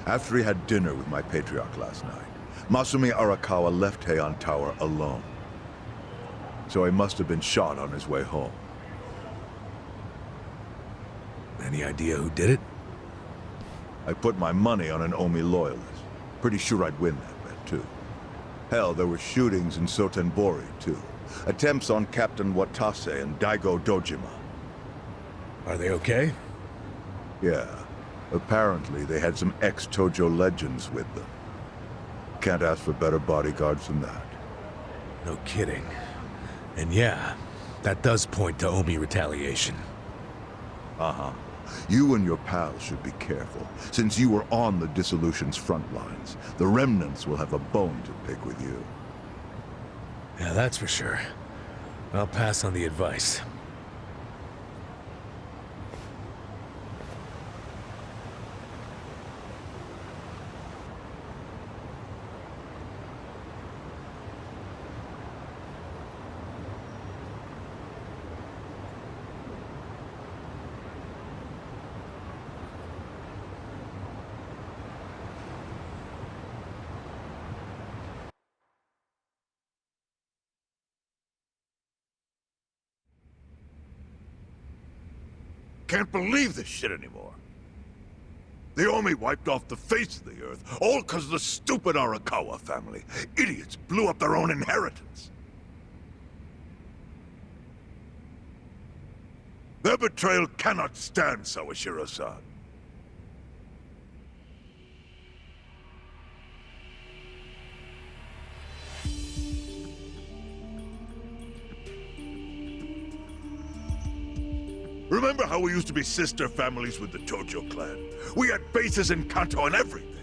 After he had dinner with my patriarch last night, Masumi Arakawa left Heian Tower alone. So he must have been shot on his way home. Any idea who did it? I put my money on an Omi loyalist. Pretty sure I'd win that bet, too. Hell, there were shootings in Sotenbori, too. Attempts on Captain Watase and Daigo Dojima. Are they okay? Yeah. Apparently, they had some ex-Tojo legends with them. Can't ask for better bodyguards than that. No kidding. And yeah, that does point to Omi retaliation. Uh-huh. You and your pals should be careful. Since you were on the dissolution's front lines, the remnants will have a bone to pick with you. Yeah, that's for sure. I'll pass on the advice. Can't believe this shit anymore. The Omi wiped off the face of the earth, all because of the stupid Arakawa family. Idiots blew up their own inheritance. Their betrayal cannot stand, Sawashiro-san. Remember how we used to be sister families with the Tojo clan? We had bases in Kanto and everything.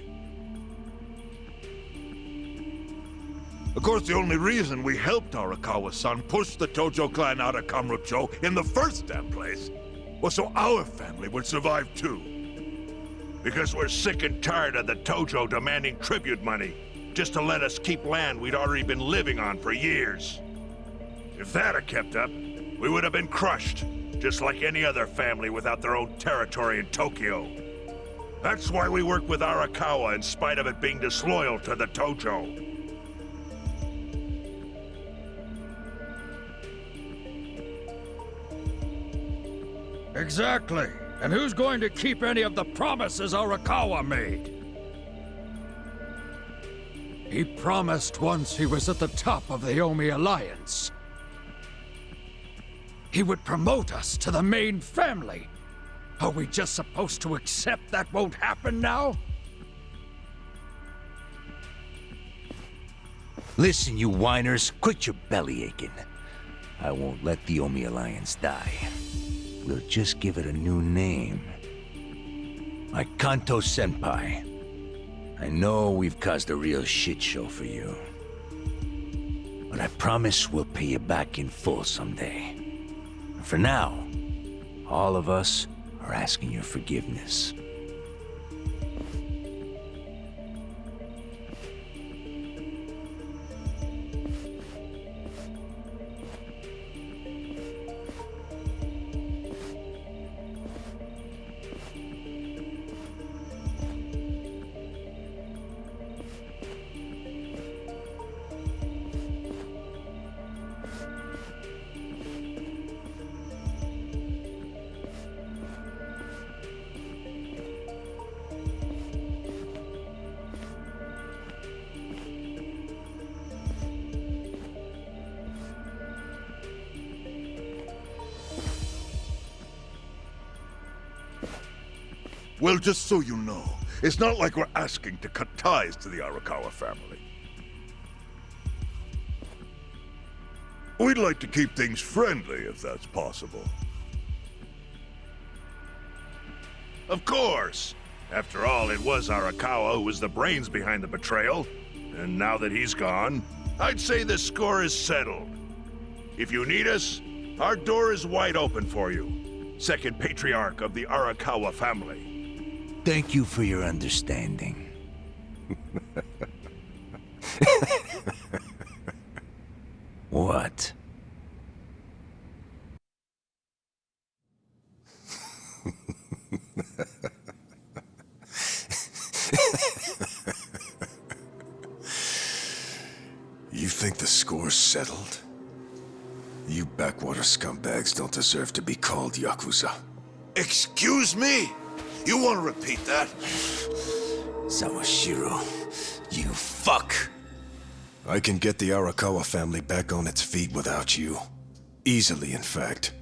Of course, the only reason we helped Arakawa-san push the Tojo clan out of Kamurocho in the first damn place was so our family would survive too. Because we're sick and tired of the Tojo demanding tribute money just to let us keep land we'd already been living on for years. If that had kept up, we would have been crushed. Just like any other family without their own territory in Tokyo. That's why we work with Arakawa in spite of it being disloyal to the Tojo. Exactly. And who's going to keep any of the promises Arakawa made? He promised once he was at the top of the Omi Alliance. He would promote us to the main family. Are we just supposed to accept that won't happen now? Listen, you whiners, quit your belly aching. I won't let the Omi Alliance die. We'll just give it a new name. My Kanto Senpai. I know we've caused a real shit show for you. But I promise we'll pay you back in full someday. For now, all of us are asking your forgiveness. Well, just so you know, it's not like we're asking to cut ties to the Arakawa family. We'd like to keep things friendly, if that's possible. Of course! After all, it was Arakawa who was the brains behind the betrayal. And now that he's gone, I'd say the score is settled. If you need us, our door is wide open for you. Second patriarch of the Arakawa family. Thank you for your understanding. You think the score's settled? You backwater scumbags don't deserve to be called Yakuza. Excuse me? You want to repeat that? Sawashiro, you fuck. I can get the Arakawa family back on its feet without you. Easily, in fact.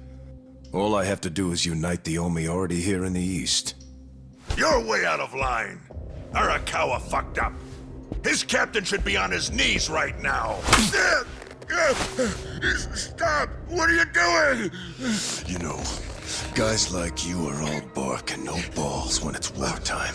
All I have to do is unite the Omi already here in the East. You're way out of line. Arakawa fucked up. His captain should be on his knees right now. Stop! What are you doing? You know, guys like you are all bark and no balls when it's wartime.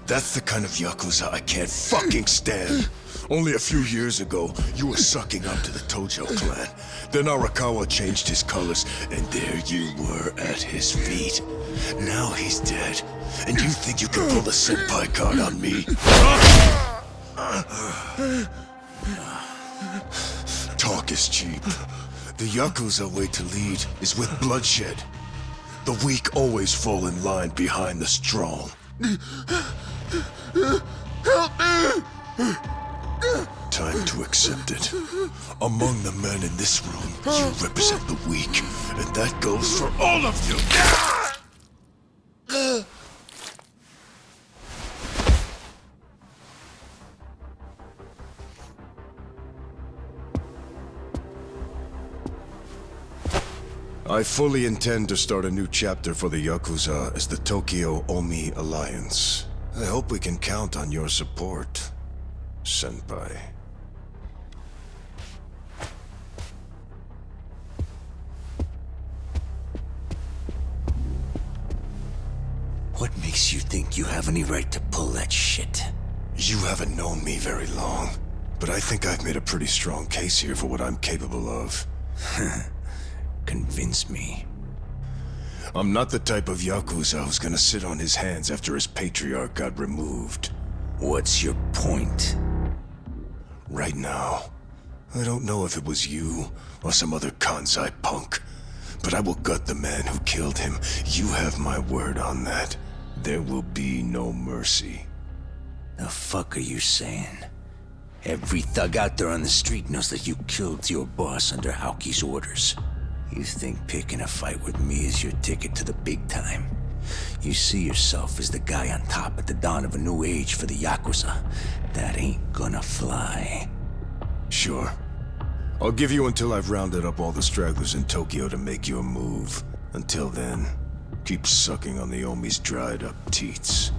That's the kind of Yakuza I can't fucking stand. Only a few years ago, you were sucking up to the Tojo clan. Then Arakawa changed his colors, and there you were at his feet. Now he's dead, and you think you can pull the senpai card on me? Talk is cheap. The Yakuza way to lead is with bloodshed. The weak always fall in line behind the strong. Help me! Time to accept it. Among the men in this room, you represent the weak, and that goes for all of you! I fully intend to start a new chapter for the Yakuza as the Tokyo Omi Alliance. I hope we can count on your support, Senpai. What makes you think you have any right to pull that shit? You haven't known me very long, but I think I've made a pretty strong case here for what I'm capable of. Convince me. I'm not the type of Yakuza who's gonna sit on his hands after his patriarch got removed. What's your point? Right now, I don't know if it was you or some other Kansai punk, but I will gut the man who killed him. You have my word on that. There will be no mercy. The fuck are you saying? Every thug out there on the street knows that you killed your boss under Haoki's orders. You think picking a fight with me is your ticket to the big time? You see yourself as the guy on top at the dawn of a new age for the Yakuza. That ain't gonna fly. Sure. I'll give you until I've rounded up all the stragglers in Tokyo to make your move. Until then, keep sucking on the Omi's dried up teats.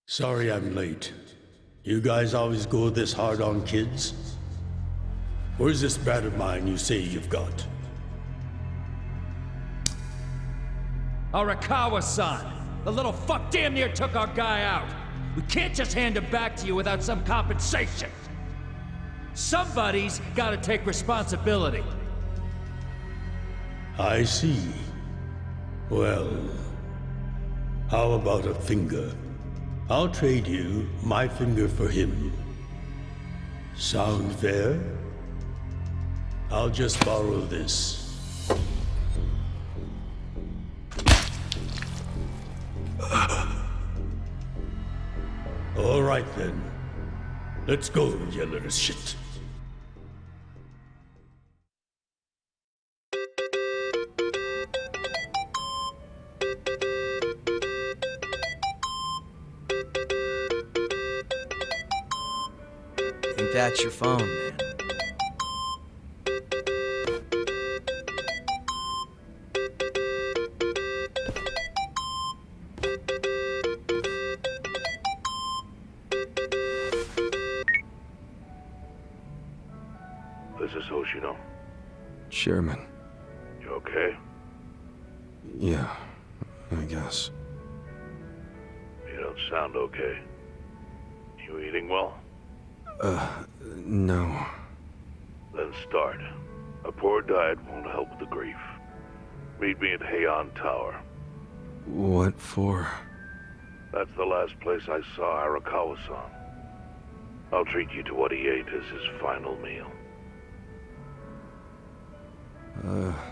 Sorry I'm late. You guys always go this hard on kids? Where's this brat of mine you say you've got? Arakawa-san! The little fuck damn near took our guy out! We can't just hand him back to you without some compensation! Somebody's gotta take responsibility! I see. Well, how about a finger? I'll trade you my finger for him. Sound fair? I'll just borrow this. All right then. Let's go, you little shit. That's your phone, man. This is Hoshino. Chairman. You okay? Yeah, I guess. You don't sound okay. You eating well? No. Then start. A poor diet won't help the grief. Meet me at Heian Tower. What for? That's the last place I saw Arakawa-san. I'll treat you to what he ate as his final meal.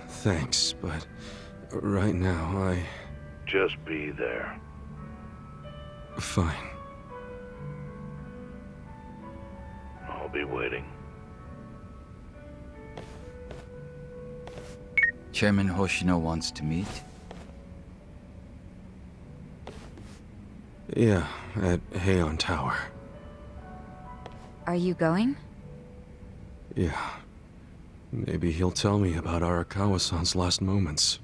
Thanks, but right now Just be there. Fine. I'll be waiting. Chairman Hoshino wants to meet. Yeah, at Heian Tower. Are you going? Yeah. Maybe he'll tell me about Arakawa-san's last moments.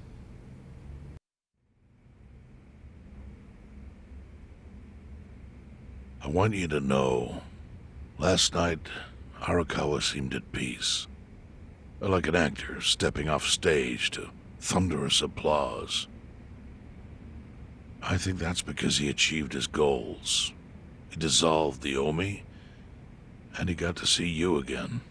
I want you to know, last night, Arakawa seemed at peace. Like an actor stepping off stage to thunderous applause. I think that's because he achieved his goals. He dissolved the Omi, and he got to see you again.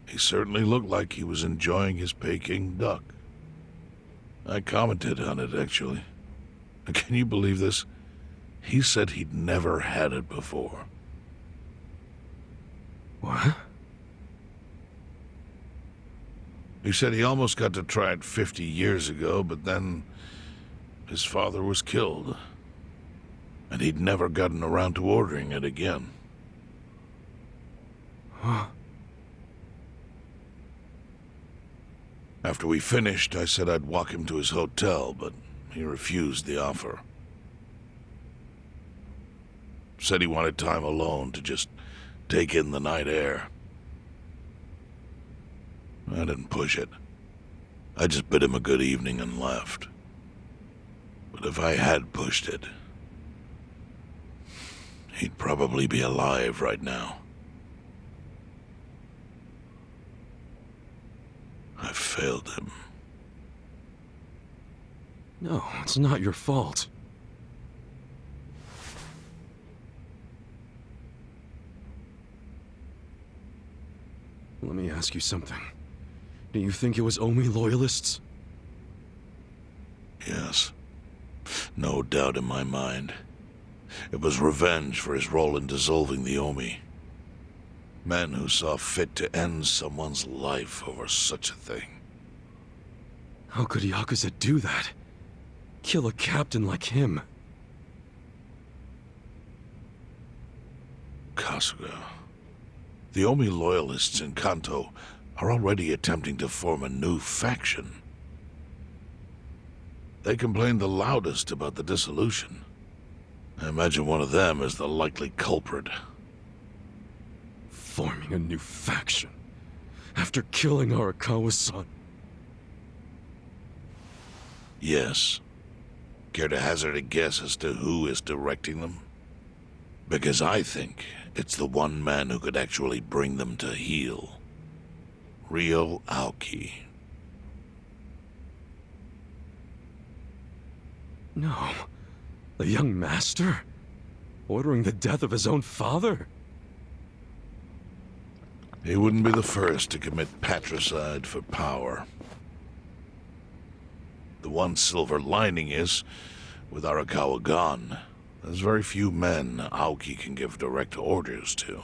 He certainly looked like he was enjoying his Peking duck. I commented on it, actually. Can you believe this? He said he'd never had it before. What? He said he almost got to try it 50 years ago, but then his father was killed. And he'd never gotten around to ordering it again. Huh? After we finished, I said I'd walk him to his hotel, but he refused the offer. Said he wanted time alone to just take in the night air. I didn't push it. I just bid him a good evening and left. But if I had pushed it, he'd probably be alive right now. I failed him. No, it's not your fault. Let me ask you something. Do you think it was Omi loyalists? Yes. No doubt in my mind. It was revenge for his role in dissolving the Omi. Men who saw fit to end someone's life over such a thing. How could Yakuza do that? Kill a captain like him? Kasuga. The Omi loyalists in Kanto are already attempting to form a new faction. They complain the loudest about the dissolution. I imagine one of them is the likely culprit. Forming a new faction? After killing Arakawa-san? Yes. Care to hazard a guess as to who is directing them? Because I think it's the one man who could actually bring them to heel. Ryo Aoki. No. The young master? Ordering the death of his own father? He wouldn't be the first to commit patricide for power. The one silver lining is, with Arakawa gone, there's very few men Aoki can give direct orders to.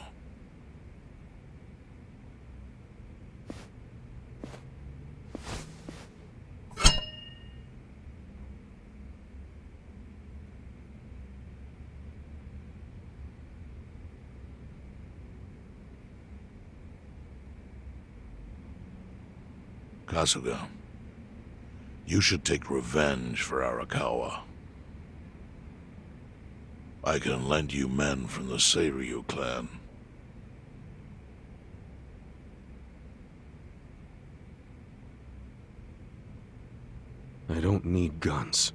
Kasuga, you should take revenge for Arakawa. I can lend you men from the Seiryu clan. I don't need guns.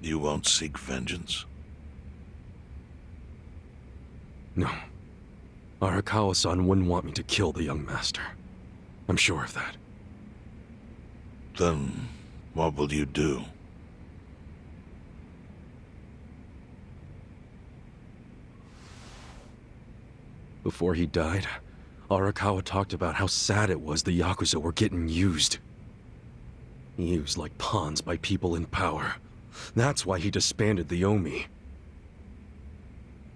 You won't seek vengeance? No. Arakawa-san wouldn't want me to kill the young master. I'm sure of that. Then, what will you do? Before he died, Arakawa talked about how sad it was the Yakuza were getting used. Used like pawns by people in power. That's why he disbanded the Omi.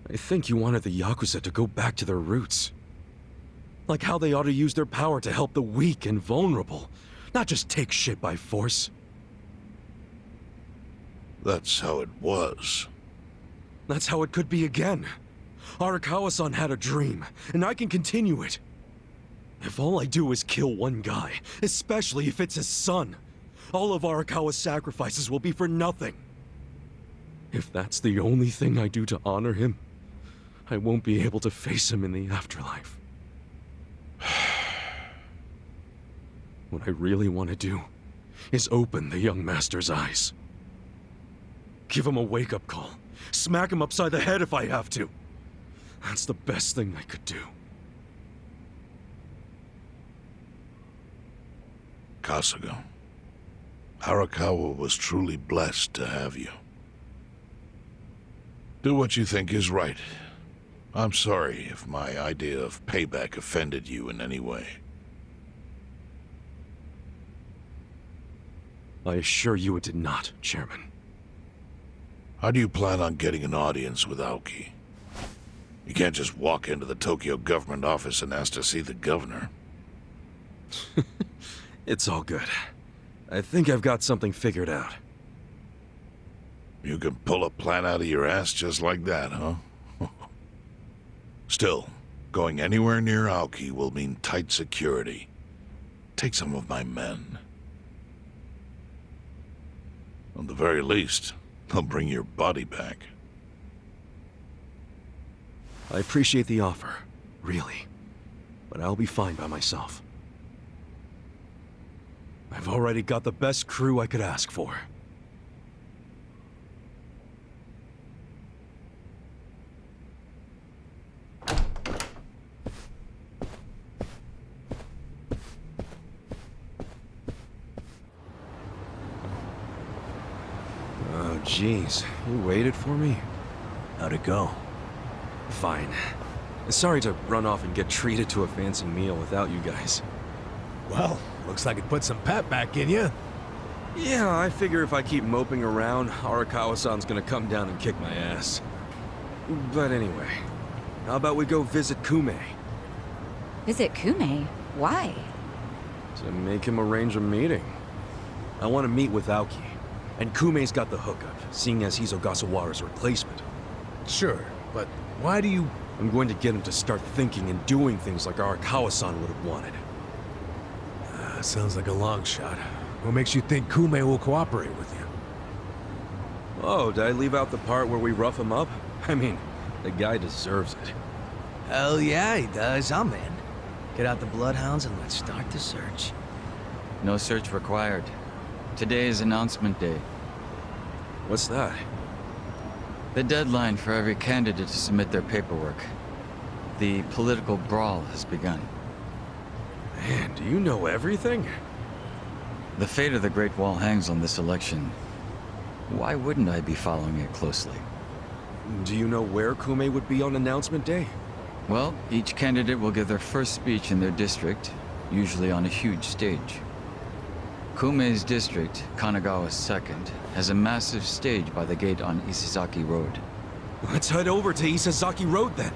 I think he wanted the Yakuza to go back to their roots. Like how they ought to use their power to help the weak and vulnerable, not just take shit by force. That's how it was. That's how it could be again. Arakawa-san had a dream, and I can continue it. If all I do is kill one guy, especially if it's his son, all of Arakawa's sacrifices will be for nothing. If that's the only thing I do to honor him, I won't be able to face him in the afterlife. What I really want to do is open the young master's eyes. Give him a wake-up call. Smack him upside the head if I have to. That's the best thing I could do. Kasuga, Arakawa was truly blessed to have you. Do what you think is right. I'm sorry if my idea of payback offended you in any way. I assure you it did not, Chairman. How do you plan on getting an audience with Aoki? You can't just walk into the Tokyo government office and ask to see the governor. It's all good. I think I've got something figured out. You can pull a plan out of your ass just like that, huh? Still, going anywhere near Aoki will mean tight security. Take some of my men. At the very least, they'll bring your body back. I appreciate the offer, really. But I'll be fine by myself. I've already got the best crew I could ask for. Oh, jeez. You waited for me? How'd it go? Fine. Sorry to run off and get treated to a fancy meal without you guys. Well, looks like it put some pep back in you. Yeah, I figure if I keep moping around, Arakawa-san's gonna come down and kick my ass. But anyway, how about we go visit Kume? Visit Kume? Why? To make him arrange a meeting. I want to meet with Aoki, and Kume's got the hookup, seeing as he's Ogasawara's replacement. Sure, but why do you... I'm going to get him to start thinking and doing things like Arakawa-san would have wanted. Sounds like a long shot. What makes you think Kume will cooperate with you? Oh, did I leave out the part where we rough him up? I mean, the guy deserves it. Hell yeah, he does. I'm in. Get out the bloodhounds and let's start the search. No search required. Today is announcement day. What's that? The deadline for every candidate to submit their paperwork. The political brawl has begun. Man, do you know everything? The fate of the Great Wall hangs on this election. Why wouldn't I be following it closely? Do you know where Kume would be on announcement day? Well, each candidate will give their first speech in their district, usually on a huge stage. Kume's district, Kanagawa's second, has a massive stage by the gate on Isizaki Road. Let's head over to Isizaki Road then.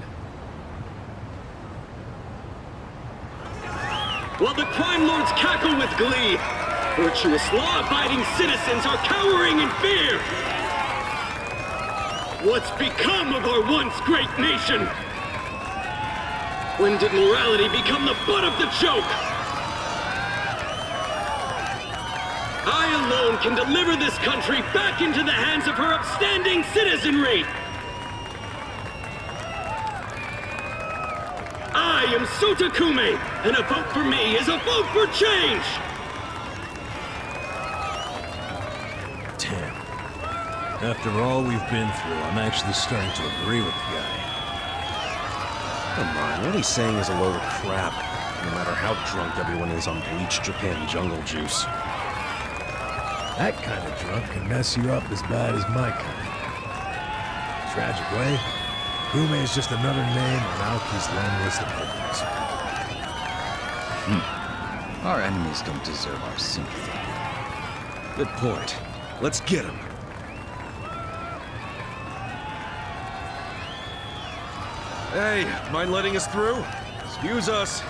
While the crime lords cackle with glee, virtuous law-abiding citizens are cowering in fear. What's become of our once great nation? When did morality become the butt of the joke? I alone can deliver this country back into the hands of her upstanding citizenry. I am Sota Kume, and a vote for me is a vote for change! Damn. After all we've been through, I'm actually starting to agree with the guy. Come on, what he's saying is a load of crap. No matter how drunk everyone is on bleached Japan jungle juice. That kind of drunk can mess you up as bad as my kind. Tragic way, Kume is just another name on Aoki's long list of victims. Our enemies don't deserve our sympathy. Good point. Let's get him. Hey, mind letting us through? Excuse us.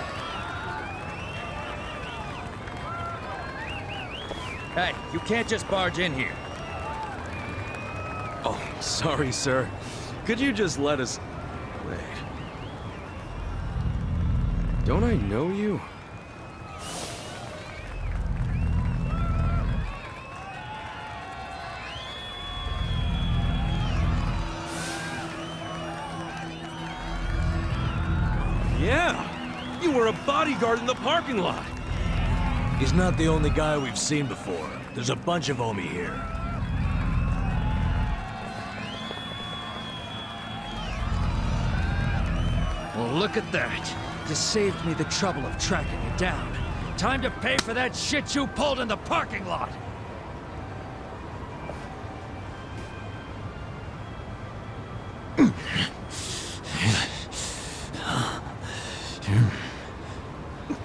Hey, you can't just barge in here. Oh, sorry, sir. Could you just let us... Wait. Don't I know you? Yeah! You were a bodyguard in the parking lot! He's not the only guy we've seen before. There's a bunch of Omi here. Well, look at that. You saved me the trouble of tracking you down. Time to pay for that shit you pulled in the parking lot!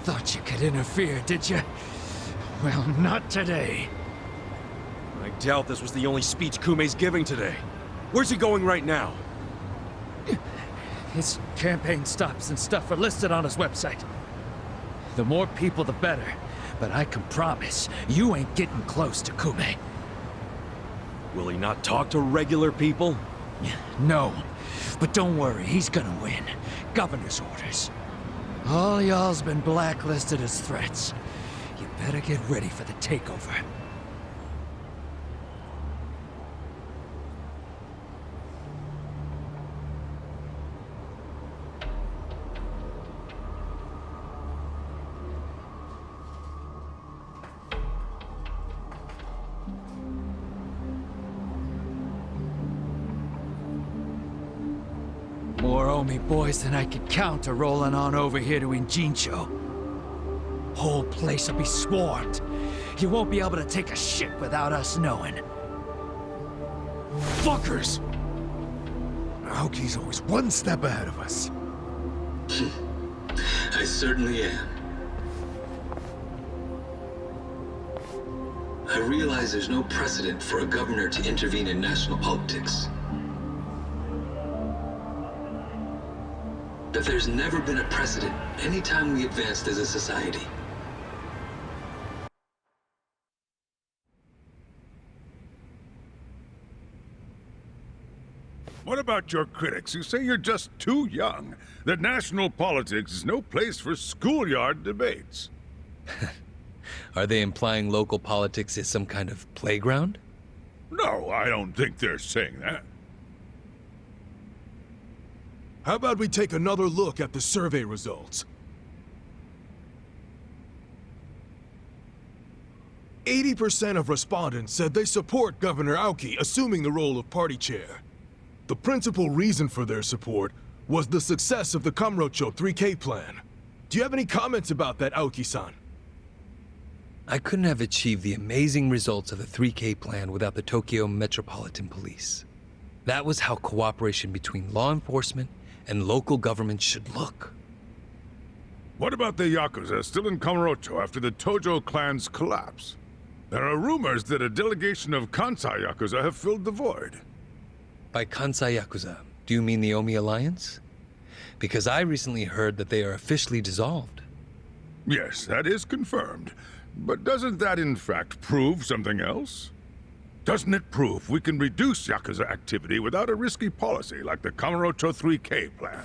Thought you could interfere, did you? Well, not today. I doubt this was the only speech Kume's giving today. Where's he going right now? His campaign stops and stuff are listed on his website. The more people, the better. But I can promise, you ain't getting close to Kume. Will he not talk to regular people? No. But don't worry, he's gonna win. Governor's orders. All y'all's been blacklisted as threats. You better get ready for the takeover. More Omi boys than I could count are rolling on over here to Injincho. Whole place will be swarmed. You won't be able to take a shit without us knowing. Fuckers! Aoki's always one step ahead of us. I certainly am. I realize there's no precedent for a governor to intervene in national politics. But there's never been a precedent anytime we advanced as a society. What about your critics who say you're just too young? That national politics is no place for schoolyard debates? Are they implying local politics is some kind of playground? No, I don't think they're saying that. How about we take another look at the survey results? 80% of respondents said they support Governor Aoki assuming the role of party chair. The principal reason for their support was the success of the Kamurocho 3K plan. Do you have any comments about that, Aoki-san? I couldn't have achieved the amazing results of the 3K plan without the Tokyo Metropolitan Police. That was how cooperation between law enforcement and local government should look. What about the Yakuza still in Kamurocho after the Tojo clan's collapse? There are rumors that a delegation of Kansai Yakuza have filled the void. By Kansai Yakuza, do you mean the Omi Alliance? Because I recently heard that they are officially dissolved. Yes, that is confirmed. But doesn't that in fact prove something else? Doesn't it prove we can reduce Yakuza activity without a risky policy like the Kamurocho 3K plan?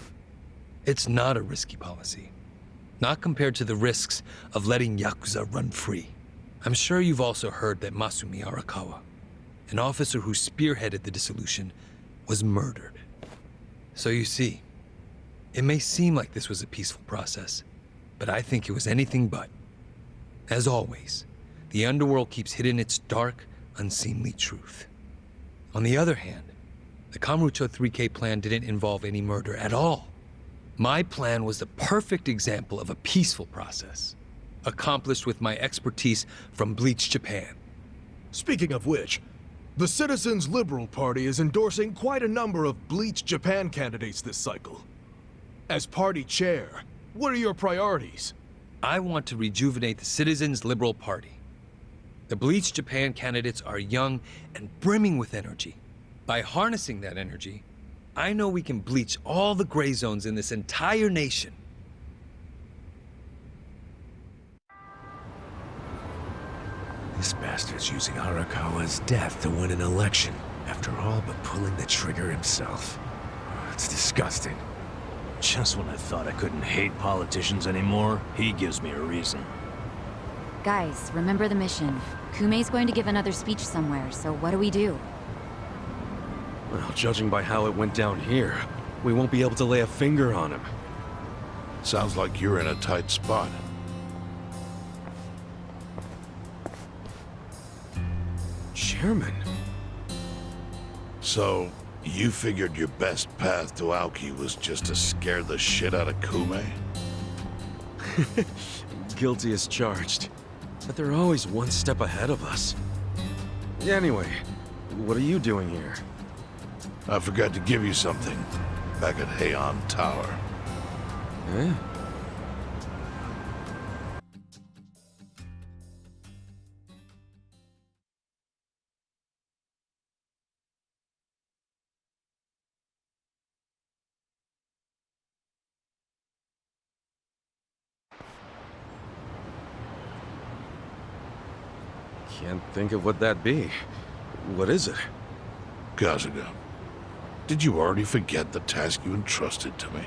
It's not a risky policy. Not compared to the risks of letting Yakuza run free. I'm sure you've also heard that Masumi Arakawa, an officer who spearheaded the dissolution, was murdered. So you see, it may seem like this was a peaceful process, but I think it was anything but. As always, the underworld keeps hidden its dark, unseemly truth. On the other hand, the Kamurocho 3K plan didn't involve any murder at all. My plan was the perfect example of a peaceful process, accomplished with my expertise from Bleach Japan. Speaking of which, The Citizens Liberal Party is endorsing quite a number of bleached Japan candidates this cycle. As party chair, what are your priorities? I want to rejuvenate the Citizens Liberal Party. The Bleach Japan candidates are young and brimming with energy. By harnessing that energy, I know we can bleach all the gray zones in this entire nation. This bastard's using Arakawa's death to win an election, after all but pulling the trigger himself. It's disgusting. Just when I thought I couldn't hate politicians anymore, he gives me a reason. Guys, remember the mission. Kumei's going to give another speech somewhere, so what do we do? Well, judging by how it went down here, we won't be able to lay a finger on him. Sounds like you're in a tight spot. Chairman? So, you figured your best path to Aoki was just to scare the shit out of Kume? Guilty as charged. But they're always one step ahead of us. Anyway, what are you doing here? I forgot to give you something back at Heian Tower. Eh? Can't think of what that'd be. What is it? Kasuga, did you already forget the task you entrusted to me?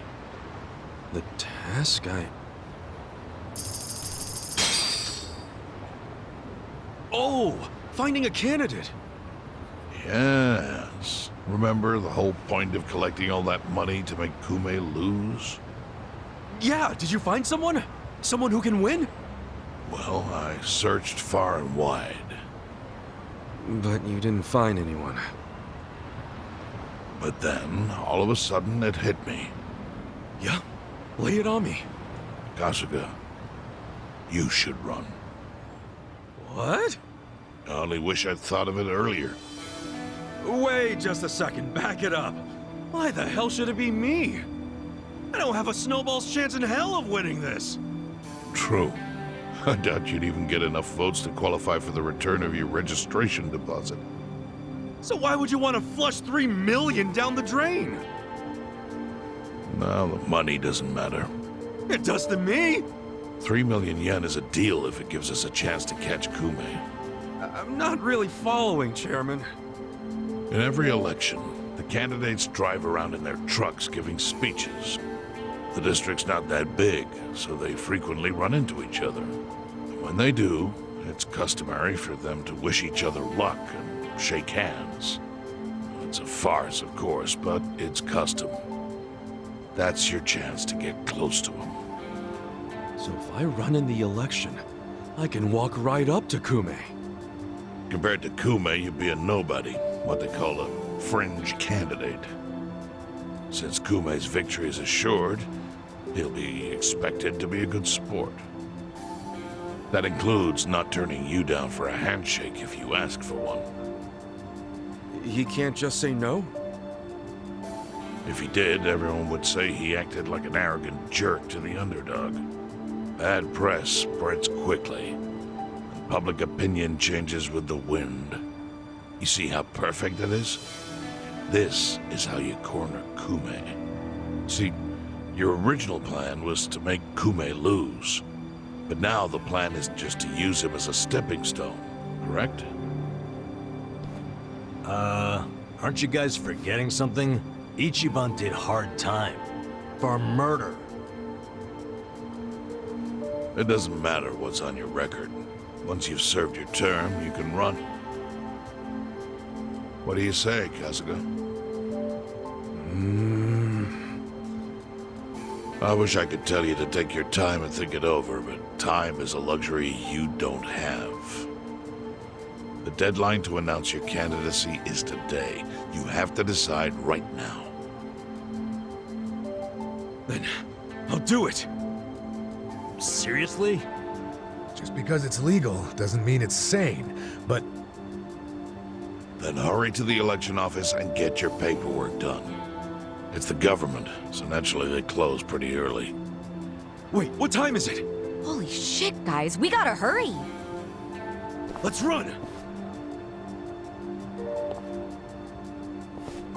The task Oh! Finding a candidate! Yes. Remember the whole point of collecting all that money to make Kume lose? Yeah, did you find someone? Someone who can win? Well, I searched far and wide. But you didn't find anyone. But then, all of a sudden, it hit me. Yeah? Lay it on me. Kasuga, you should run. What? I only wish I'd thought of it earlier. Wait just a second, back it up. Why the hell should it be me? I don't have a snowball's chance in hell of winning this. True. I doubt you'd even get enough votes to qualify for the return of your registration deposit. So why would you want to flush $3 million down the drain? Well, the money doesn't matter. It does to me. 3 million yen is a deal if it gives us a chance to catch Kume. I'm not really following, Chairman. In every election, the candidates drive around in their trucks giving speeches. The district's not that big, so they frequently run into each other. And when they do, it's customary for them to wish each other luck and shake hands. It's a farce, of course, but it's custom. That's your chance to get close to them. So if I run in the election, I can walk right up to Kume. Compared to Kume, you'd be a nobody, what they call a fringe candidate. Since Kume's victory is assured, he'll be expected to be a good sport. That includes not turning you down for a handshake if you ask for one. He can't just say no? If he did, everyone would say he acted like an arrogant jerk to the underdog. Bad press spreads quickly, and public opinion changes with the wind. You see how perfect it is? This is how you corner Kume. See, your original plan was to make Kume lose. But now the plan is just to use him as a stepping stone, correct? Aren't you guys forgetting something? Ichiban did hard time. For murder. It doesn't matter what's on your record. Once you've served your term, you can run. What do you say, Kasuga? I wish I could tell you to take your time and think it over, but time is a luxury you don't have. The deadline to announce your candidacy is today. You have to decide right now. Then I'll do it. Seriously? Just because it's legal doesn't mean it's sane, but... Then hurry to the election office and get your paperwork done. It's the government, so naturally they close pretty early. Wait, what time is it? Holy shit, guys, we gotta hurry! Let's run!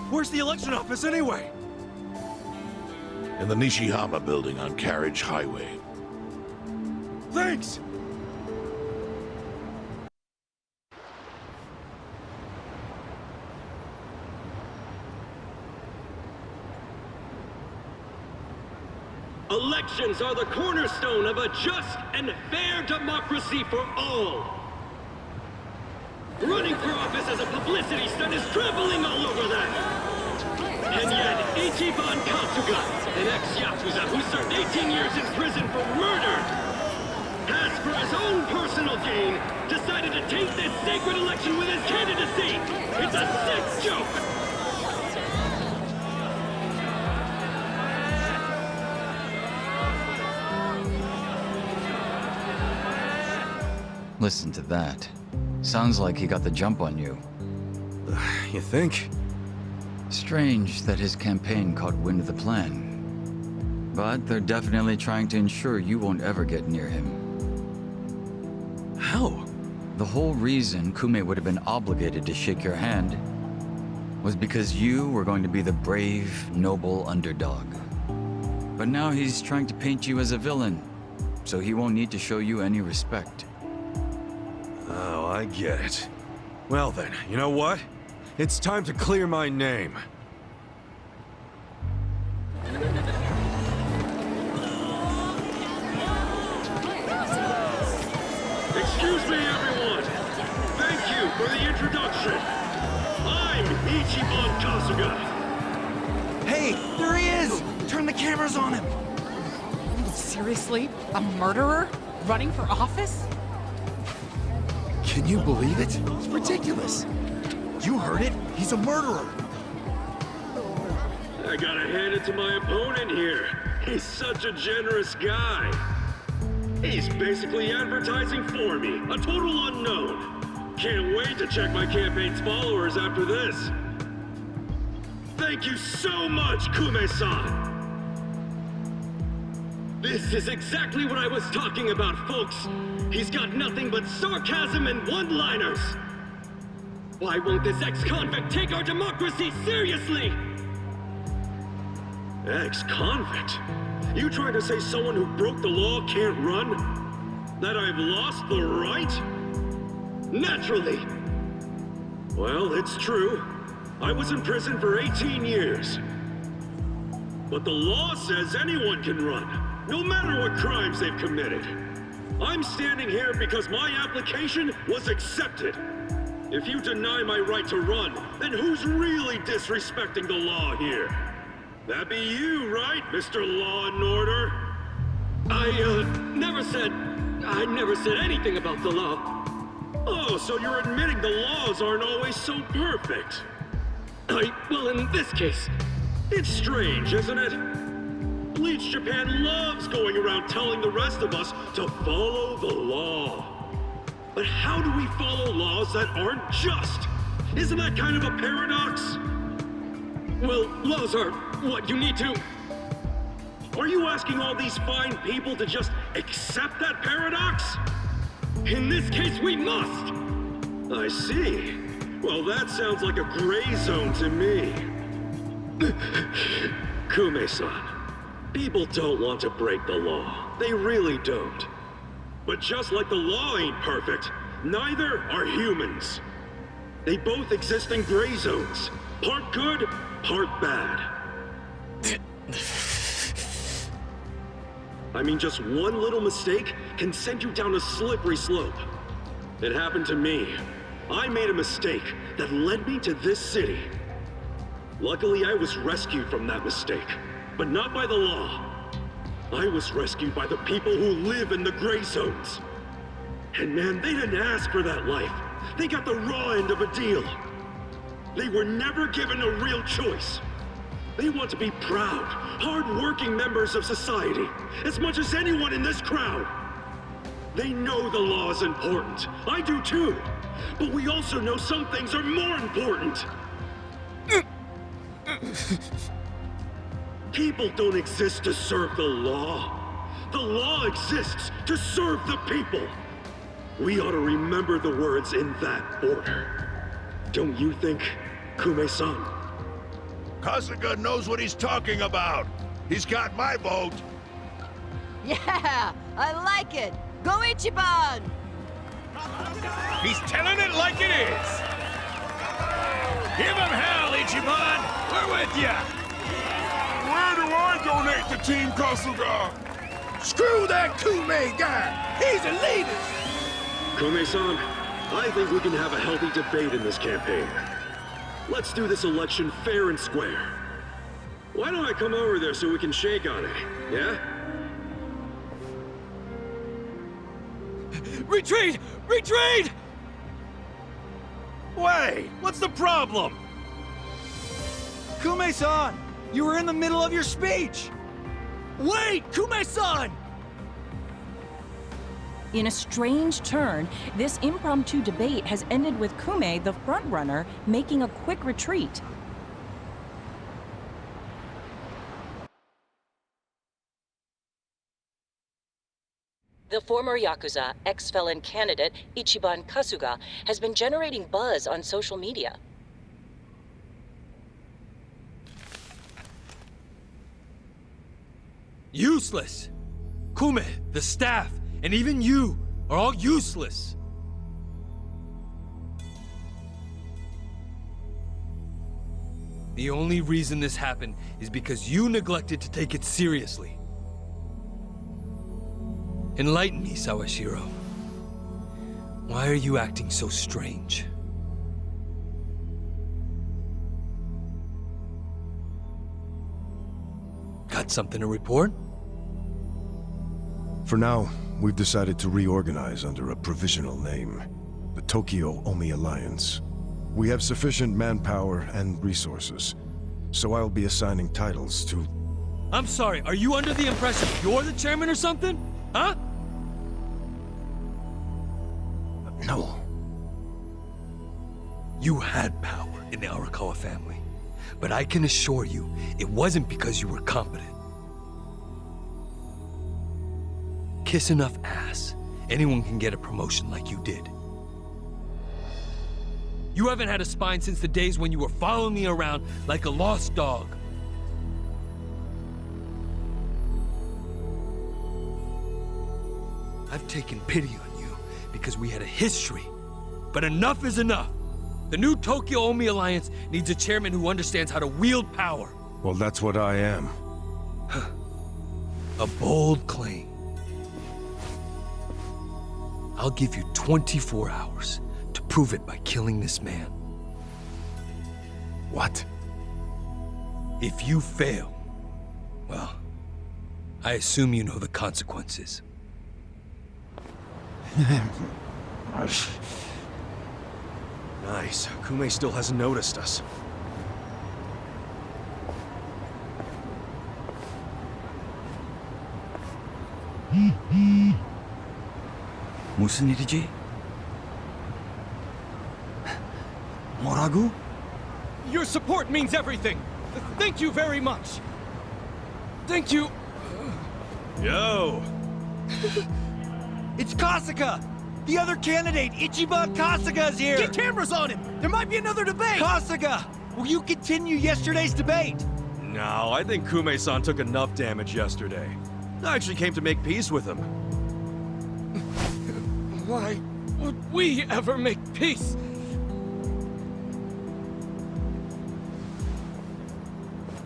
Where's the election office anyway? In the Nishihama building on Carriage Highway. Thanks! Elections are the cornerstone of a just and fair democracy for all. Running for office as a publicity stunt is trampling all over that. And yet, Ichiban Kasuga, an ex-Yakuza who served 18 years in prison for murder, has, for his own personal gain, decided to take this sacred election with his candidacy. It's a sick joke. Listen to that. Sounds like he got the jump on you. You think? Strange that his campaign caught wind of the plan. But they're definitely trying to ensure you won't ever get near him. How? The whole reason Kume would have been obligated to shake your hand was because you were going to be the brave, noble underdog. But now he's trying to paint you as a villain, so he won't need to show you any respect. Oh, I get it. Well then, you know what? It's time to clear my name. Excuse me, everyone. Thank you for the introduction. I'm Ichiban Kasuga. Hey, there he is! Turn the cameras on him! Seriously? A murderer? Running for office? Can you believe it? It's ridiculous. You heard it. He's a murderer. I gotta hand it to my opponent here. He's such a generous guy. He's basically advertising for me, a total unknown. Can't wait to check my campaign's followers after this. Thank you so much, Kume-san. This is exactly what I was talking about, folks. He's got nothing but sarcasm and one-liners. Why won't this ex-convict take our democracy seriously? Ex-convict? You trying to say someone who broke the law can't run? That I've lost the right? Naturally. Well, it's true. I was in prison for 18 years. But the law says anyone can run, no matter what crimes they've committed. I'm standing here because my application was accepted. If you deny my right to run, then who's really disrespecting the law here? That'd be you, right, Mr. Law and Order? I never said anything about the law. Oh, so you're admitting the laws aren't always so perfect. Well, in this case, it's strange, isn't it? Bleach Japan loves going around telling the rest of us to follow the law. But how do we follow laws that aren't just? Isn't that kind of a paradox? Well, laws are what you need to... Are you asking all these fine people to just accept that paradox? In this case, we must! I see. Well, that sounds like a gray zone to me. Kume-san, people don't want to break the law. They really don't. But just like the law ain't perfect, neither are humans. They both exist in gray zones. Part good, part bad. I mean, just one little mistake can send you down a slippery slope. It happened to me. I made a mistake that led me to this city. Luckily, I was rescued from that mistake, but not by the law. I was rescued by the people who live in the gray zones. And man, they didn't ask for that life. They got the raw end of a deal. They were never given a real choice. They want to be proud, hard-working members of society, as much as anyone in this crowd. They know the law is important. I do too. But we also know some things are more important. People don't exist to serve the law. The law exists to serve the people. We ought to remember the words in that order. Don't you think, Kume-san? Kasuga knows what he's talking about. He's got my vote. Yeah, I like it. Go Ichiban! He's telling it like it is. Give him hell, Ichiban. We're with ya. Where do I donate to Team Kasuga? Screw that Kume guy! He's a leader! Kume-san, I think we can have a healthy debate in this campaign. Let's do this election fair and square. Why don't I come over there so we can shake on it, yeah? Retreat! Retreat! Wait, what's the problem? Kume-san! You were in the middle of your speech! Wait! Kume-san! In a strange turn, this impromptu debate has ended with Kume, the frontrunner, making a quick retreat. The former Yakuza, ex-felon candidate Ichiban Kasuga has been generating buzz on social media. Useless! Kume, the staff, and even you are all useless! The only reason this happened is because you neglected to take it seriously. Enlighten me, Sawashiro. Why are you acting so strange? Got something to report? For now, we've decided to reorganize under a provisional name, the Tokyo Omi Alliance. We have sufficient manpower and resources, so I'll be assigning titles to... I'm sorry, are you under the impression you're the chairman or something? Huh? No. You had power in the Arakawa family, but I can assure you, it wasn't because you were competent. Kiss enough ass, anyone can get a promotion like you did. You haven't had a spine since the days when you were following me around like a lost dog. I've taken pity on you because we had a history, but enough is enough. The new Tokyo Omi Alliance needs a chairman who understands how to wield power. Well, that's what I am. A bold claim. I'll give you 24 hours to prove it by killing this man. What? If you fail, well, I assume you know the consequences. Nice. Kume still hasn't noticed us. 무슨 일이지? 뭐라고? Your support means everything. Thank you very much. Thank you. Yo! It's Kasuga! The other candidate, Ichiban Kasuga's here! Get cameras on him! There might be another debate! Kasuga! Will you continue yesterday's debate? No, I think Kume-san took enough damage yesterday. I actually came to make peace with him. Why would we ever make peace?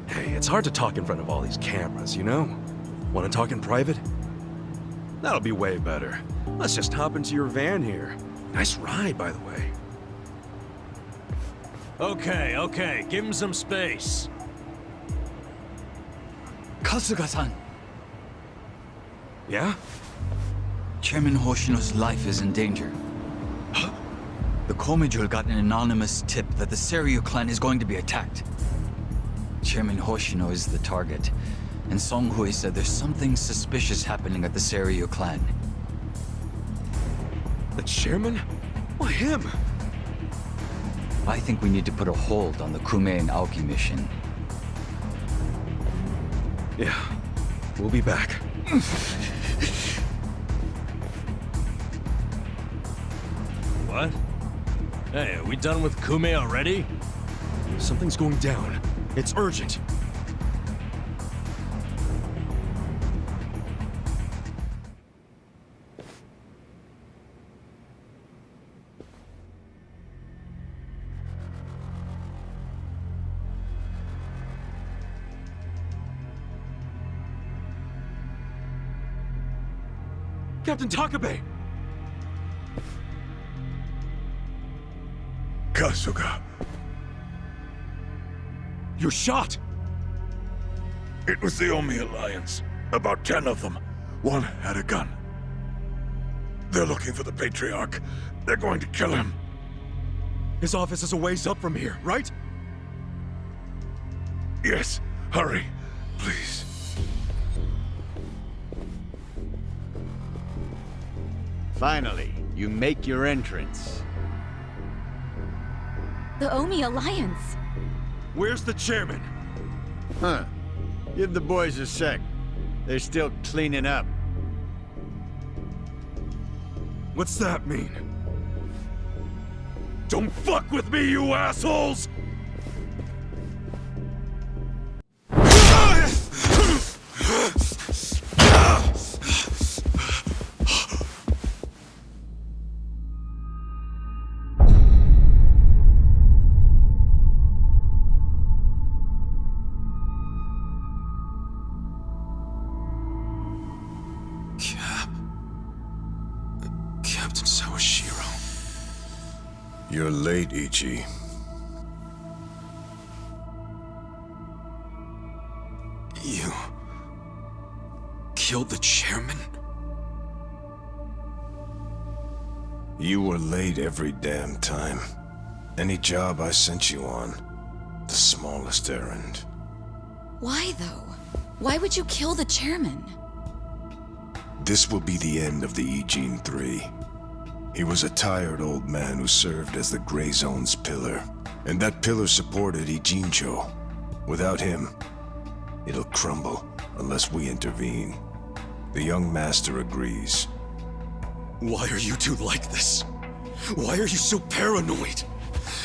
Hey, it's hard to talk in front of all these cameras, you know? Want to talk in private? That'll be way better. Let's just hop into your van here. Nice ride, by the way. Okay, give him some space. Kasuga-san, Yeah? Chairman Hoshino's life is in danger. The Komijul got an anonymous tip that the Seiryu clan is going to be attacked. Chairman Hoshino is the target, and Song Hui said there's something suspicious happening at the Seiryu clan. The chairman? Why him? I think we need to put a hold on the Kume and Aoki mission. Yeah, we'll be back. What? Hey, are we done with Kume already? Something's going down. It's urgent. Captain Takabe! Kasuga. You're shot! It was the Omi Alliance. About 10 of them. One had a gun. They're looking for the Patriarch. They're going to kill him. His office is a ways up from here, right? Yes, hurry, please. Finally, you make your entrance. The Omi Alliance. Where's the chairman? Huh. Give the boys a sec. They're still cleaning up. What's that mean? Don't fuck with me, you assholes! Captain Sawashiro. You're late, Ichi. You... killed the chairman? You were late every damn time. Any job I sent you on, the smallest errand. Why, though? Why would you kill the chairman? This will be the end of the Ijin 3. He was a tired old man who served as the Gray Zone's pillar. And that pillar supported Ijincho. Without him, it'll crumble unless we intervene. The young master agrees. Why are you two like this? Why are you so paranoid?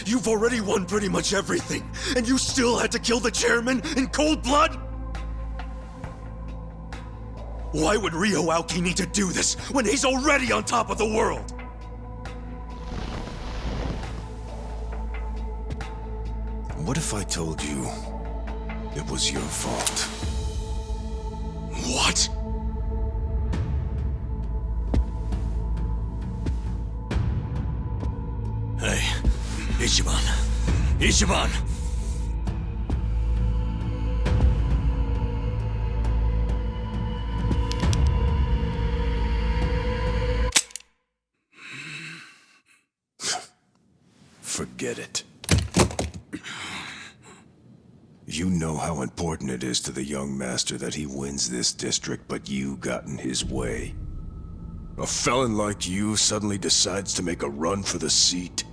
You've already won pretty much everything, and you still had to kill the chairman in cold blood? Why would Ryo Aoki need to do this when he's already on top of the world? What if I told you it was your fault? What? Hey, Ichiban. Ichiban! Forget it. You know how important it is to the young master that he wins this district, but you got in his way. A felon like you suddenly decides to make a run for the seat.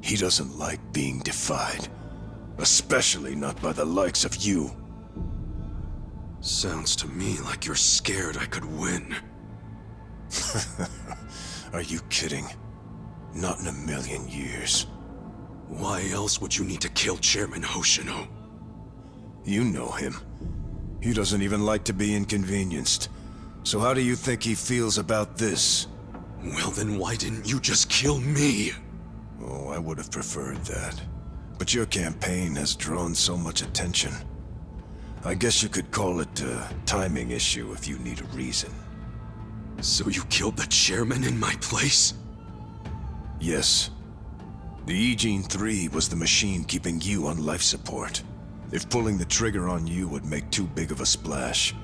He doesn't like being defied. Especially not by the likes of you. Sounds to me like you're scared I could win. Are you kidding? Not in a million years. Why else would you need to kill Chairman Hoshino? You know him. He doesn't even like to be inconvenienced. So how do you think he feels about this? Well, then why didn't you just kill me? Oh, I would have preferred that. But your campaign has drawn so much attention. I guess you could call it a timing issue if you need a reason. So you killed the chairman in my place? Yes. The Ijin 3 was the machine keeping you on life support. If pulling the trigger on you would make too big of a splash,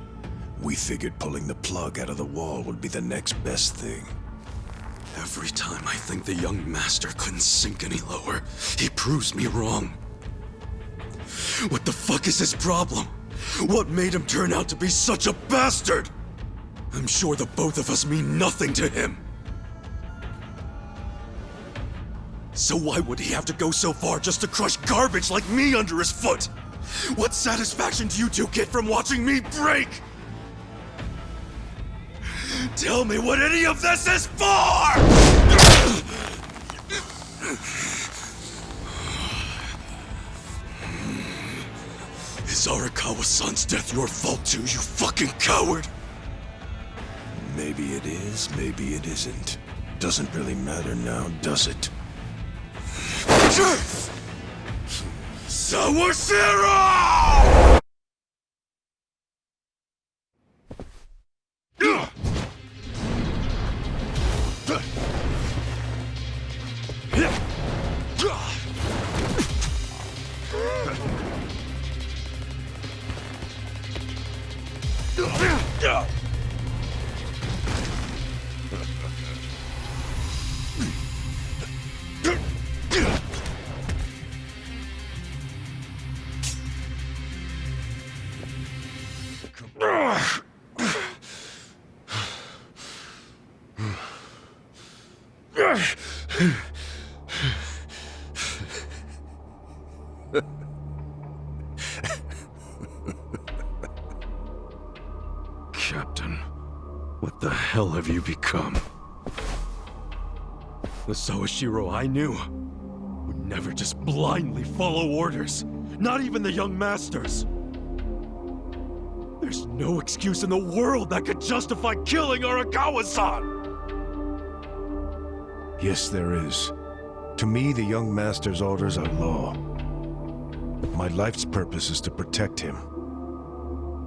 we figured pulling the plug out of the wall would be the next best thing. Every time I think the young master couldn't sink any lower, he proves me wrong. What the fuck is his problem? What made him turn out to be such a bastard? I'm sure the both of us mean nothing to him. So why would he have to go so far just to crush garbage like me under his foot? What satisfaction do you two get from watching me break? Tell me what any of this is for! Is Arakawa-san's death your fault too, you fucking coward? Maybe it is, maybe it isn't. Doesn't really matter now, does it? Sawashiro! Captain, what the hell have you become? The Sawashiro I knew would never just blindly follow orders, not even the young masters. There's no excuse in the world that could justify killing Arakawa-san! Yes, there is. To me, the young master's orders are law. My life's purpose is to protect him.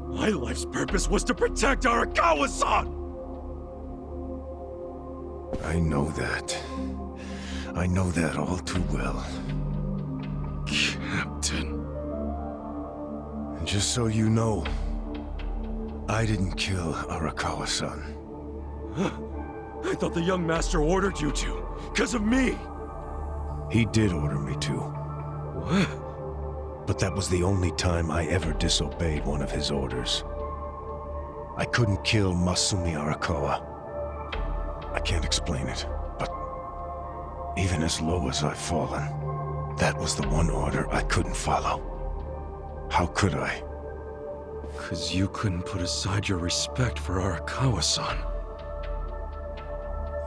My life's purpose was to protect Arakawa-san! I know that. I know that all too well. Captain. And just so you know, I didn't kill Arakawa-san. I thought the young master ordered you to, because of me! He did order me to. What? But that was the only time I ever disobeyed one of his orders. I couldn't kill Masumi Arakawa. I can't explain it, but even as low as I've fallen, that was the one order I couldn't follow. How could I? 'Cause you couldn't put aside your respect for Arakawa-san.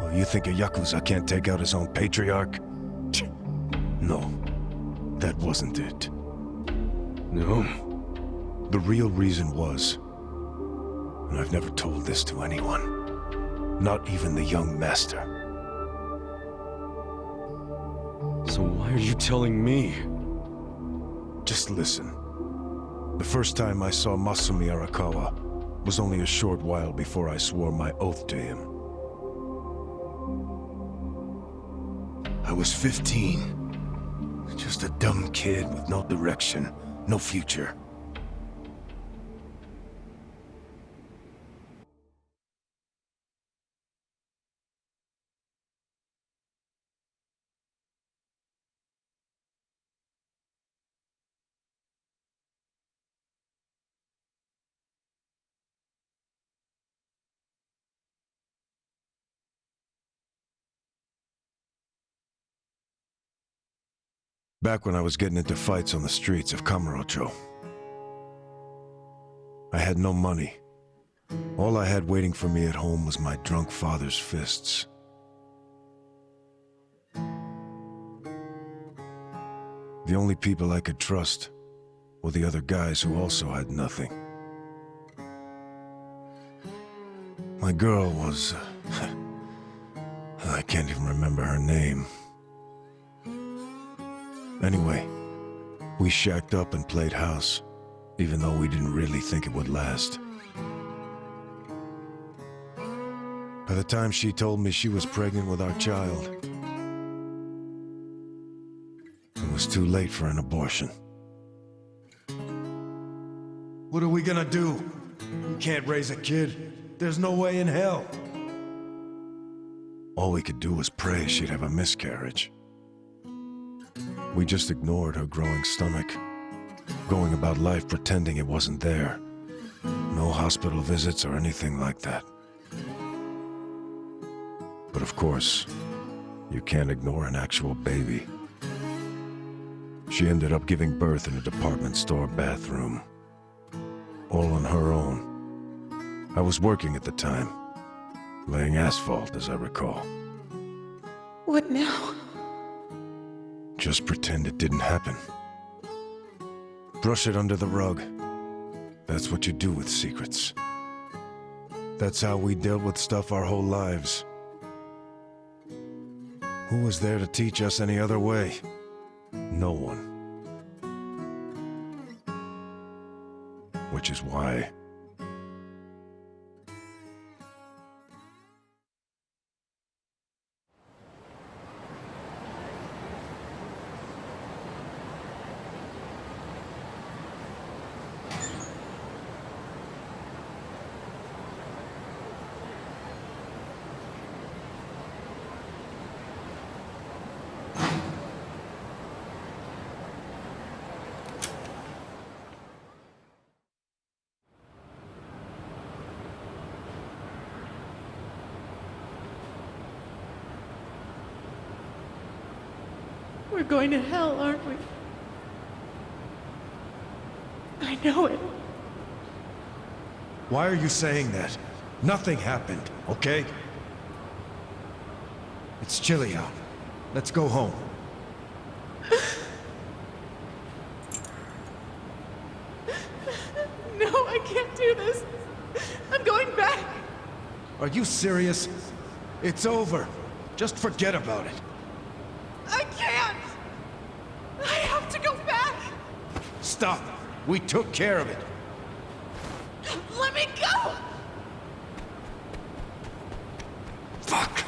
Well, you think a Yakuza can't take out his own patriarch? No, that wasn't it. No? The real reason was, and I've never told this to anyone, not even the young master. So why are you telling me? Just listen. The first time I saw Masumi Arakawa was only a short while before I swore my oath to him. I was 15. Just a dumb kid with no direction, no future. Back when I was getting into fights on the streets of Kamurocho. I had no money. All I had waiting for me at home was my drunk father's fists. The only people I could trust were the other guys who also had nothing. My girl was... I can't even remember her name. Anyway, we shacked up and played house, even though we didn't really think it would last. By the time she told me she was pregnant with our child, it was too late for an abortion. What are we gonna do? We can't raise a kid. There's no way in hell. All we could do was pray she'd have a miscarriage. We just ignored her growing stomach, going about life pretending it wasn't there. No hospital visits or anything like that. But of course, You can't ignore an actual baby. She ended up giving birth in a department store bathroom. All on her own. I was working at the time. Laying asphalt, as I recall. What now? Just pretend it didn't happen. Brush it under the rug. That's what you do with secrets. That's how we dealt with stuff our whole lives. Who was there to teach us any other way? No one. Which is why... We're going to hell, aren't we? I know it. Why are you saying that? Nothing happened, okay? It's chilly out. Let's go home. No, I can't do this. I'm going back. Are you serious? It's over. Just forget about it. I can't. I have to go back. Stop. We took care of it. Let me go. Fuck.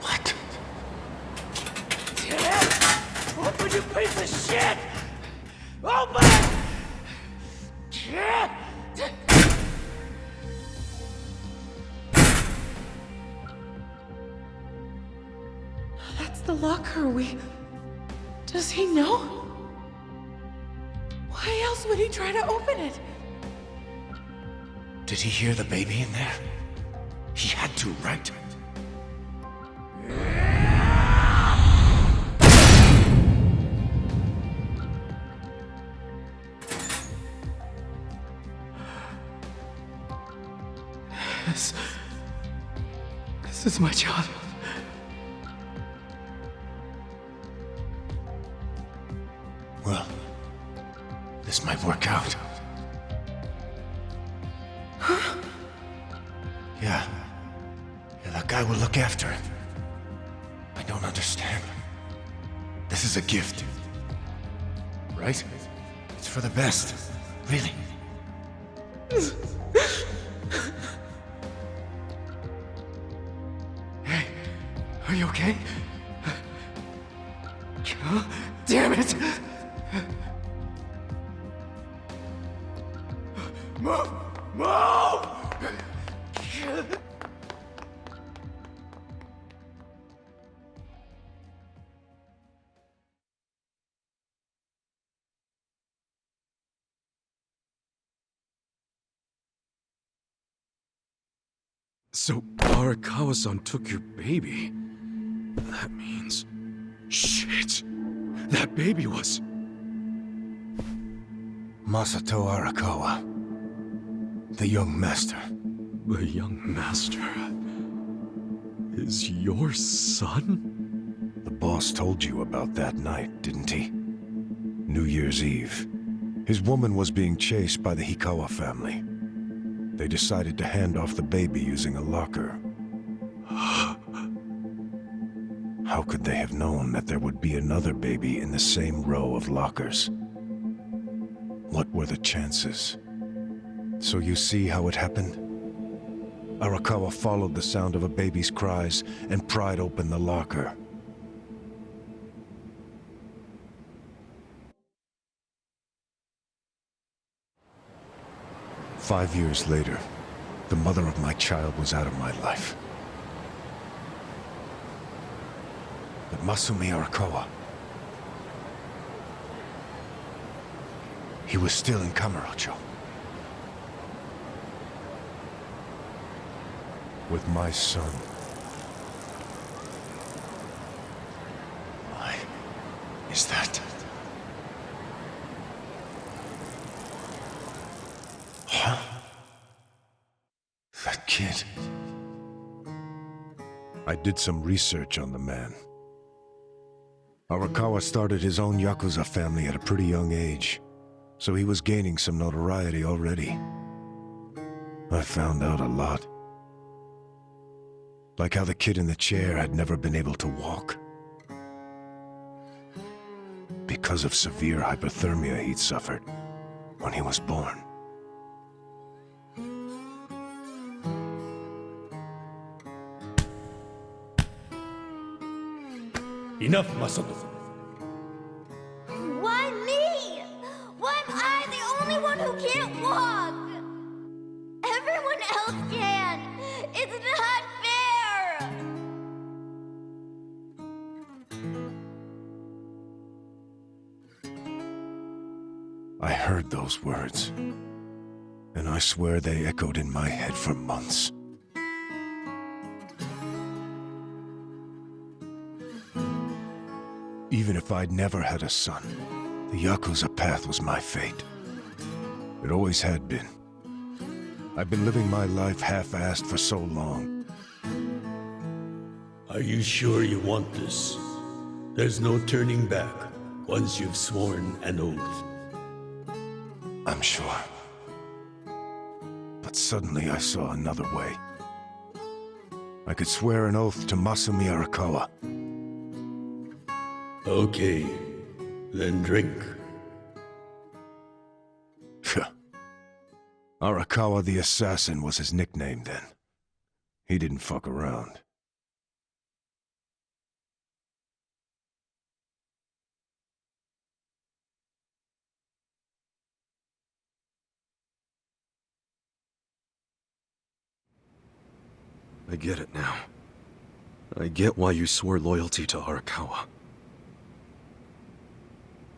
What? Damn it! Open, you piece of shit! Open! That's the locker Does he know? Why else would he try to open it? Did he hear the baby in there? He had to, right? This is my job. Well, this might work out. Huh? Yeah, that guy will look after it. I don't understand. This is a gift. Right? It's for the best. Really. Hey, are you okay? Damn it! Move! Move! So, Arakawa-san took your baby. That means... Shit! That baby was... Masato Arakawa. The young master. The young master... is your son? The boss told you about that night, didn't he? New Year's Eve. His woman was being chased by the Hikawa family. They decided to hand off the baby using a locker. How could they have known that there would be another baby in the same row of lockers? What were the chances? So you see how it happened? Arakawa followed the sound of a baby's cries and pried open the locker. "5 years later, the mother of my child was out of my life. But Masumi Arakawa, he was still in Kamurocho. with my son. Why is that? Huh? That kid. I did some research on the man. Arakawa started his own Yakuza family at a pretty young age, so he was gaining some notoriety already. I found out a lot. Like how the kid in the chair had never been able to walk. Because of severe hypothermia he'd suffered when he was born. Enough, Masato. Why me? Why am I the only one who can't walk? Everyone else can. It's not fair. I heard those words, and I swear they echoed in my head for months. Even if I'd never had a son, the Yakuza path was my fate. It always had been. I've been living my life half-assed for so long. Are you sure you want this? There's no turning back once you've sworn an oath. I'm sure. But suddenly I saw another way. I could swear an oath to Masumi Arakawa. Okay, then drink. Arakawa the Assassin was his nickname then. He didn't fuck around. I get it now. I get why you swore loyalty to Arakawa.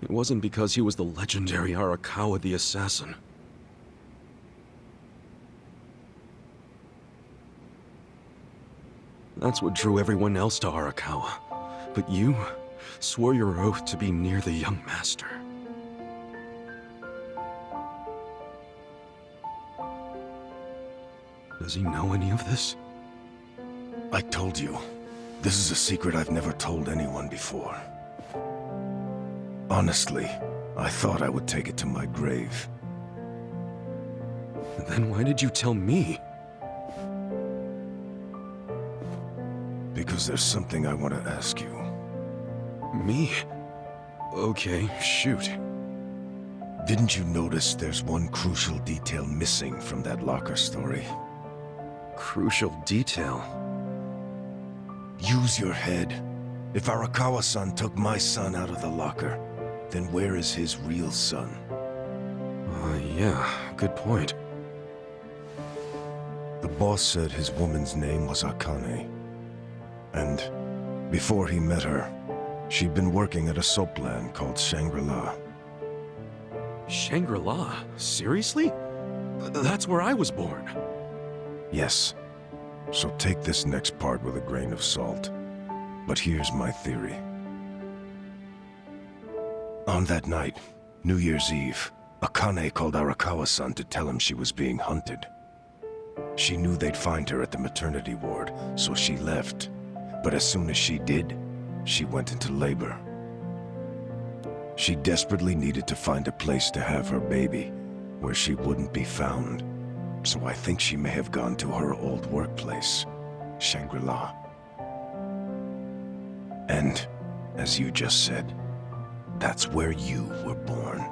It wasn't because he was the legendary Arakawa the Assassin. That's what drew everyone else to Arakawa. But you swore your oath to be near the young master. Does he know any of this? I told you, this is a secret I've never told anyone before. Honestly, I thought I would take it to my grave. Then why did you tell me? Because there's something I want to ask you. Me? Okay, shoot. Didn't you notice there's one crucial detail missing from that locker story? Crucial detail? Use your head. If Arakawa-san took my son out of the locker, then where is his real son? Yeah, good point. The boss said his woman's name was Akane. And before he met her, she'd been working at a soap land called Shangri-La. Shangri-La? Seriously? That's where I was born. Yes. So take this next part with a grain of salt. But here's my theory. On that night, New Year's Eve, Akane called Arakawa-san to tell him she was being hunted. She knew they'd find her at the maternity ward, so she left. But as soon as she did, she went into labor. She desperately needed to find a place to have her baby, where she wouldn't be found. So I think she may have gone to her old workplace, Shangri-La. And, as you just said, that's where you were born,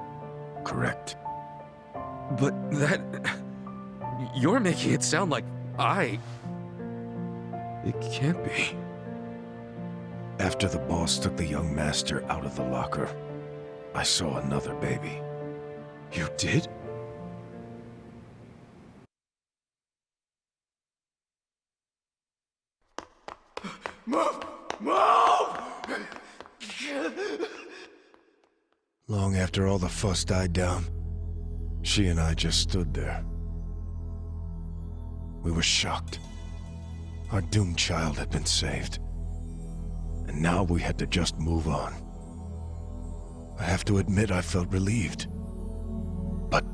correct? But that... You're making it sound like I... It can't be. After the boss took the young master out of the locker, I saw another baby. You did? Move! Move! Long after all the fuss died down, she and I just stood there. We were shocked. Our doomed child had been saved. And now we had to just move on. I have to admit I felt relieved. But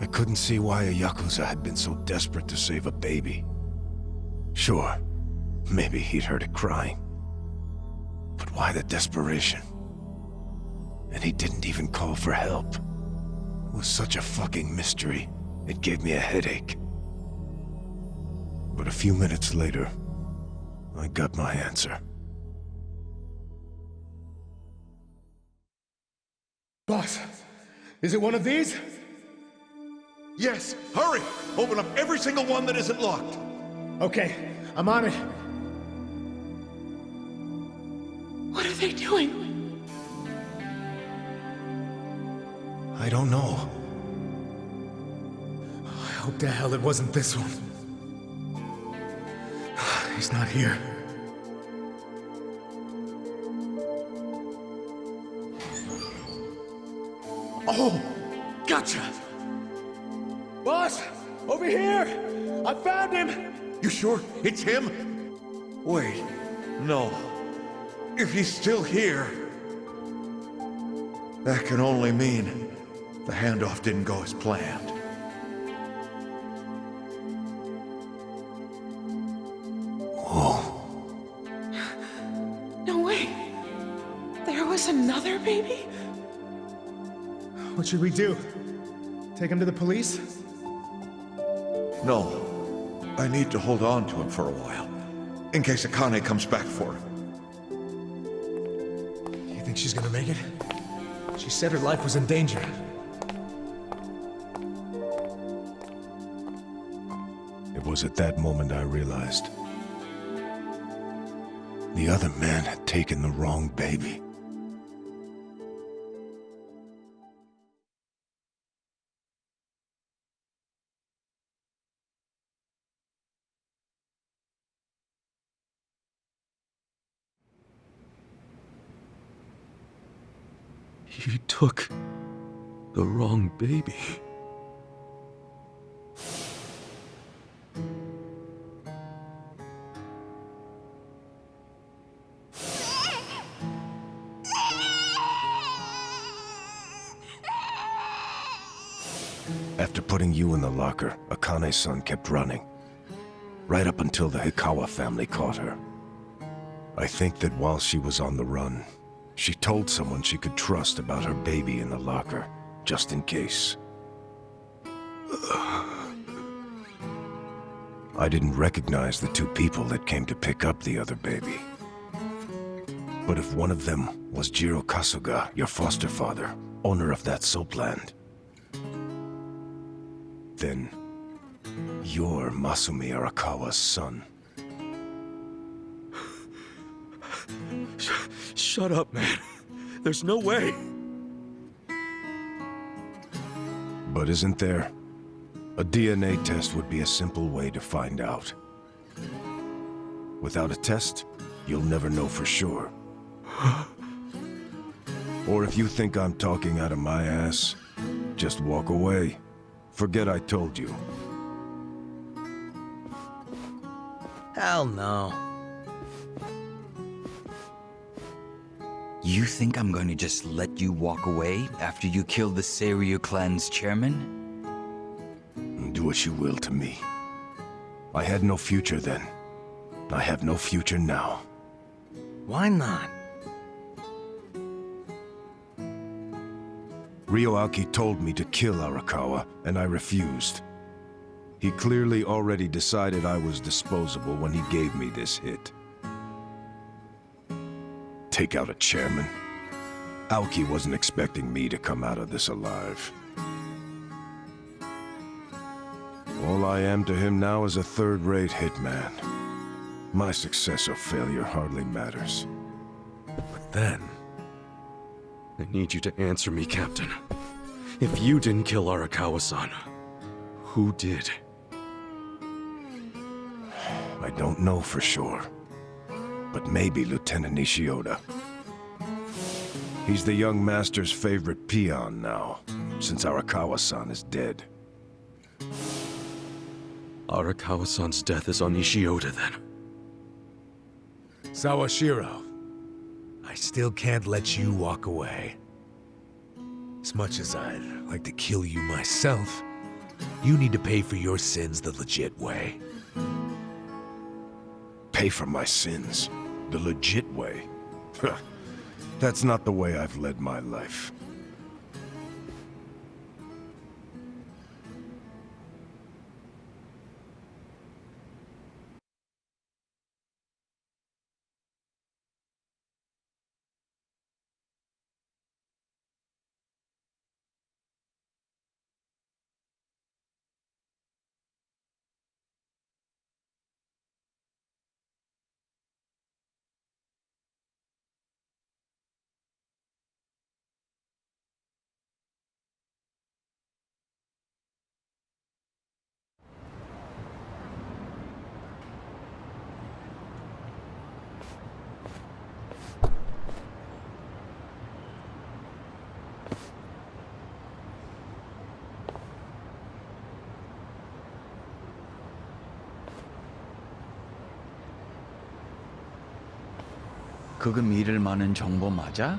I couldn't see why a Yakuza had been so desperate to save a baby. Sure, maybe he'd heard it crying. But why the desperation? And he didn't even call for help. It was such a fucking mystery, it gave me a headache. But a few minutes later, I got my answer. Boss, is it one of these? Yes, hurry! Open up every single one that isn't locked. Okay, I'm on it. What are they doing? I don't know. I hope to hell it wasn't this one. He's not here. Oh, gotcha! Boss, over here! I found him! You sure it's him? Wait, no. If he's still here, that can only mean the handoff didn't go as planned. Whoa. No way. There was another baby? What should we do? Take him to the police? No. I need to hold on to him for a while, in case Akane comes back for him. You think she's gonna make it? She said her life was in danger. It was at that moment I realized. The other man had taken the wrong baby. He took the wrong baby. After putting you in the locker, Akane's son kept running. Right up until the Hikawa family caught her. I think that while she was on the run, she told someone she could trust about her baby in the locker, just in case. I didn't recognize the two people that came to pick up the other baby. But if one of them was Jiro Kasuga, your foster father, owner of that soapland, then you're Masumi Arakawa's son. Shut up, man. There's no way. But isn't there? A DNA test would be a simple way to find out. Without a test, you'll never know for sure. Or if you think I'm talking out of my ass, just walk away. Forget I told you. Hell no. You think I'm going to just let you walk away after you killed the Seiryu clan's chairman? Do what you will to me. I had no future then. I have no future now. Why not? Ryoaki told me to kill Arakawa, and I refused. He clearly already decided I was disposable when he gave me this hit. Take out a chairman? Aoki wasn't expecting me to come out of this alive. All I am to him now is a third-rate hitman. My success or failure hardly matters. But then, I need you to answer me, Captain. If you didn't kill Arakawa-san, who did? I don't know for sure. But maybe Lieutenant Nishioda. He's the young master's favorite peon now, since Arakawa-san is dead. Arakawa-san's death is on Ishioda, then. Sawashiro, I still can't let you walk away. As much as I'd like to kill you myself, you need to pay for your sins the legit way. Pay for my sins? The legit way? That's not the way I've led my life. 그거 믿을 만한 정보 맞아?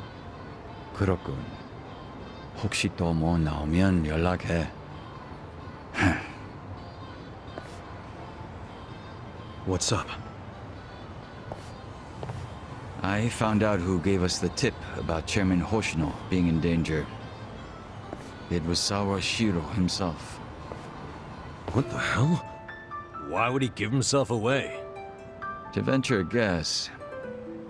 그렇군. 혹시 또 뭐 나오면 연락해. What's up? I found out who gave us the tip about Chairman Hoshino being in danger. It was Sawashiro himself. What the hell? Why would he give himself away? To venture a guess,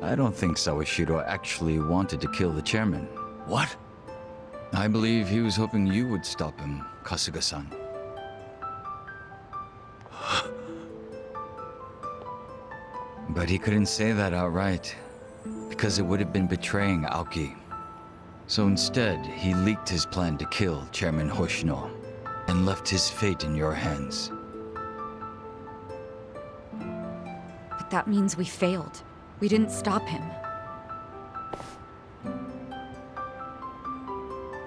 I don't think Sawashiro actually wanted to kill the chairman. What? I believe he was hoping you would stop him, Kasuga-san. But he couldn't say that outright, because it would have been betraying Aoki. So instead, he leaked his plan to kill Chairman Hoshino, and left his fate in your hands. But that means we failed. We didn't stop him.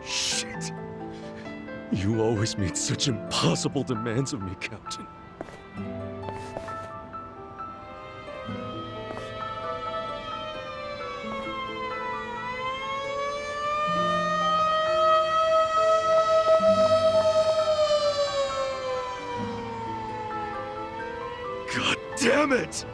Shit. You always made such impossible demands of me, Captain. God damn it!